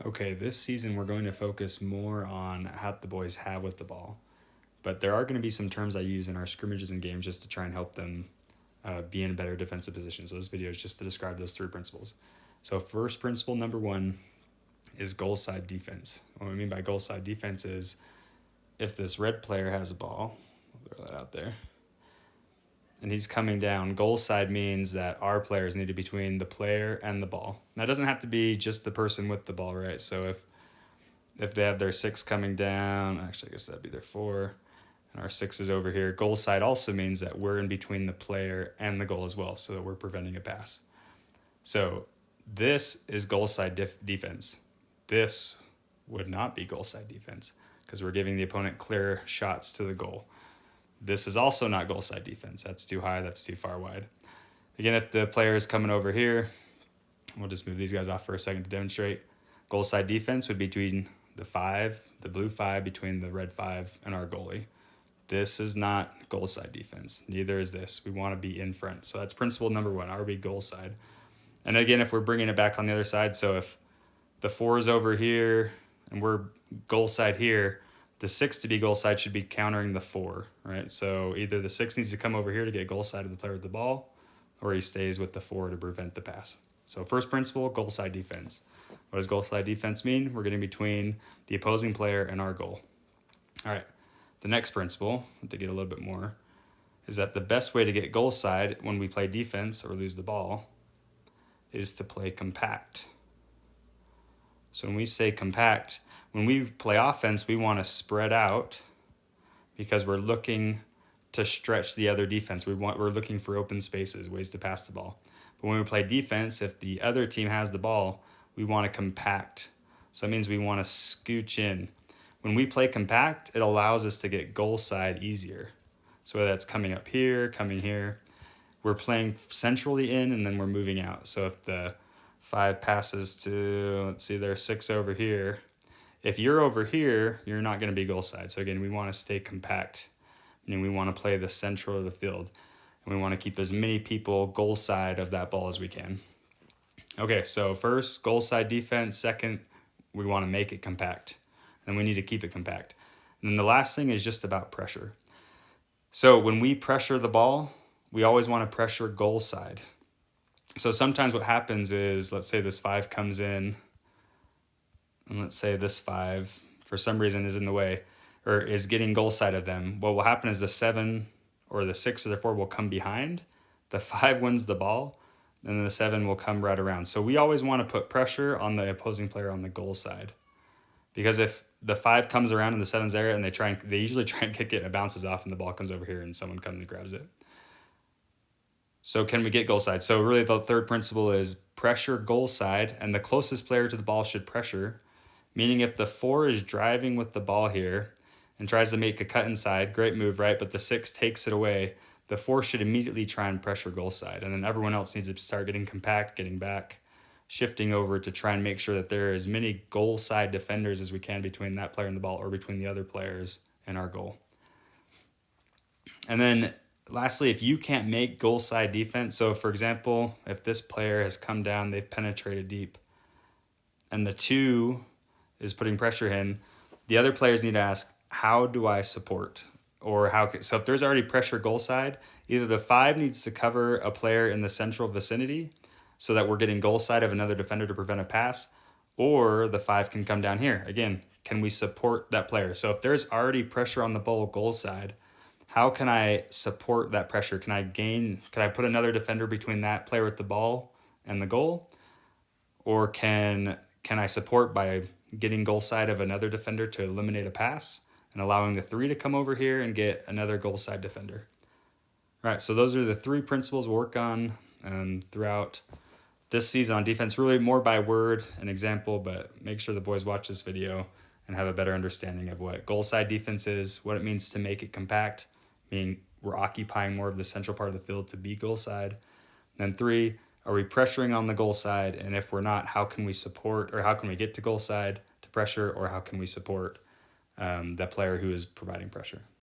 Okay, this season we're going to focus more on how the boys have with the ball, but there are going to be some terms I use in our scrimmages and games just to try and help them be in a better defensive position. So this video is just to describe those three principles. So first principle number one is goal side defense. What I mean by goal side defense is if this red player has a ball, I'll throw that out there, and he's coming down, goal side means that our players need to be between the player and the ball. Now, it doesn't have to be just the person with the ball, right? So if they have their 6 coming down, actually, I guess that'd be their 4, and our 6 is over here. Goal side also means that we're in between the player and the goal as well, so that we're preventing a pass. So this is goal side defense. This would not be goal side defense because we're giving the opponent clear shots to the goal. This is also not goal side defense. That's too high, that's too far wide. Again, if the player is coming over here, we'll just move these guys off for a second to demonstrate. Goal side defense would be between the 5, the blue 5, between the red 5 and our goalie. This is not goal side defense. Neither is this. We want to be in front. So that's principle number 1, RB goal side. And again, if we're bringing it back on the other side, so if the 4 is over here and we're goal side here, the 6 to be goal side should be countering the 4, right? So either the 6 needs to come over here to get goal side of the player with the ball, or he stays with the 4 to prevent the pass. So first principle, goal side defense. What does goal side defense mean? We're getting between the opposing player and our goal. All right, the next principle, to get a little bit more, is that the best way to get goal side when we play defense or lose the ball is to play compact. So when we say compact, when we play offense, we want to spread out because we're looking to stretch the other defense. We're looking for open spaces, ways to pass the ball. But when we play defense, if the other team has the ball, we want to compact. So that means we want to scooch in. When we play compact, it allows us to get goal side easier. So whether that's coming up here, coming here, we're playing centrally in and then we're moving out. So if the 5 passes to, let's see, there's 6 over here. If you're over here, you're not going to be goal side. So again, we want to stay compact. And we want to play the central of the field. And we want to keep as many people goal side of that ball as we can. Okay, so first, goal side defense. Second, we want to make it compact. And we need to keep it compact. And then the last thing is just about pressure. So when we pressure the ball, we always want to pressure goal side. So sometimes what happens is, let's say this 5 comes in, and let's say this 5, for some reason, is in the way, or is getting goal side of them. What will happen is the 7 or the 6 or the 4 will come behind, the 5 wins the ball, and then the 7 will come right around. So we always want to put pressure on the opposing player on the goal side. Because if the 5 comes around and the 7's there, and they usually try and kick it, and it bounces off, and the ball comes over here, and someone comes and grabs it. So can we get goal side? So really the third principle is pressure goal side, and the closest player to the ball should pressure, meaning if the 4 is driving with the ball here and tries to make a cut inside, great move, right? But the 6 takes it away, the 4 should immediately try and pressure goal side, and then everyone else needs to start getting compact, getting back, shifting over to try and make sure that there are as many goal side defenders as we can between that player and the ball or between the other players and our goal. And then lastly, if you can't make goal side defense, so for example, if this player has come down, they've penetrated deep, and the 2 is putting pressure in, the other players need to ask, how do I support? Or so if there's already pressure goal side, either the 5 needs to cover a player in the central vicinity so that we're getting goal side of another defender to prevent a pass, or the 5 can come down here. Again, can we support that player? So if there's already pressure on the ball goal side, how can I support that pressure? Can I put another defender between that player with the ball and the goal? Or can I support by getting goal side of another defender to eliminate a pass and allowing the 3 to come over here and get another goal side defender? All right, so those are the 3 principles we'll work on throughout this season on defense, really more by word and example, but make sure the boys watch this video and have a better understanding of what goal side defense is, what it means to make it compact, meaning we're occupying more of the central part of the field to be goal side. Then 3, are we pressuring on the goal side? And if we're not, how can we support, or how can we get to goal side to pressure, or how can we support that player who is providing pressure?